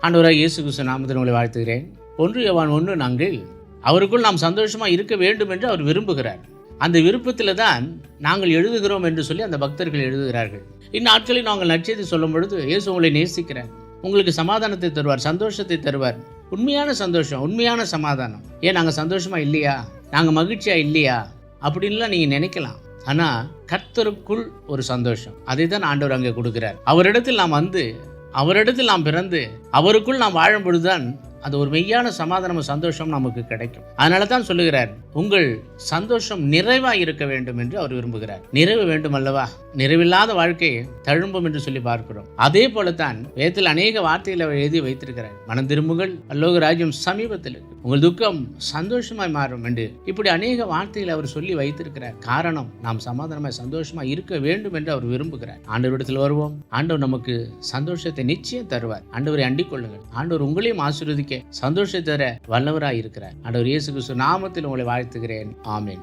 ஆண்டவராகிய இயேசு கிறிஸ்து நாமத்தில் உங்களை வாழ்த்துகிறேன். 1 யோவான் 1:4 அவருக்குள் நாம் சந்தோஷமாக இருக்க வேண்டும் என்று அவர் விரும்புகிறார். அந்த விருப்பத்தில் தான் நாங்கள் எழுதுகிறோம் என்று சொல்லி அந்த பக்தர்கள் எழுதுகிறார்கள். இந்நாட்களில் நாங்கள் நற்செய்தி சொல்லும் பொழுது இயேசு உங்களை நேசிக்கிறார், உங்களுக்கு சமாதானத்தை தருவார், சந்தோஷத்தை தருவார். உண்மையான சந்தோஷம், உண்மையான சமாதானம். ஏன் நாங்கள் சந்தோஷமாக இல்லையா, நாங்கள் மகிழ்ச்சியாக இல்லையா அப்படின்லாம் நீங்கள் நினைக்கலாம். ஆனால் கர்த்தருக்குள் ஒரு சந்தோஷம், அதை தான் ஆண்டவர் அங்கே கொடுக்கிறார். அவரிடத்தில் நாம் வந்து, அவரிடத்தில் நாம் பிறந்து, அவருக்குள் நாம் வாழும் பொழுதுதான் அது ஒரு மெய்யான சமாதானம், சந்தோஷம் நமக்கு கிடைக்கும். அதனால தான் சொல்லுகிறார், உங்கள் சந்தோஷம் நிறைவாக இருக்க வேண்டும் என்று அவர் விரும்புகிறார். நிறைவு வேண்டும் அல்லவா? நிறைவில்லாத வாழ்க்கை தழும்பும் என்று சொல்லி பார்க்கிறோம். அதே போலத்தான் வேதத்தில் அநேக வார்த்தைகளை அவர் எழுதி வைத்திருக்கிறார். மனம் திரும்புங்கள், பரலோக ராஜ்யம் சமீபத்தில் இருக்கு, உங்கள் துக்கம் சந்தோஷமாய் மாறும் என்று இப்படி அநேக வார்த்தைகளை அவர் சொல்லி வைத்திருக்கிறார். காரணம், நாம் சமாதானமாய் சந்தோஷமாய் இருக்க வேண்டும் என்று அவர் விரும்புகிறார். ஆண்டவரிடத்தில் வருவோம், ஆண்டவர் நமக்கு சந்தோஷத்தை நிச்சயம் தருவார். ஆண்டவரை அண்டிக் கொள்ளுங்கள், ஆண்டவர் உங்களையும் ஆசீர்வதிக்க சந்தோஷத்தை தர வல்லவராய் இருக்கிறார். ஆண்டவர் இயேசு கிறிஸ்து நாமத்தில் உங்களை வாழ்த்துகிறேன். ஆமென்.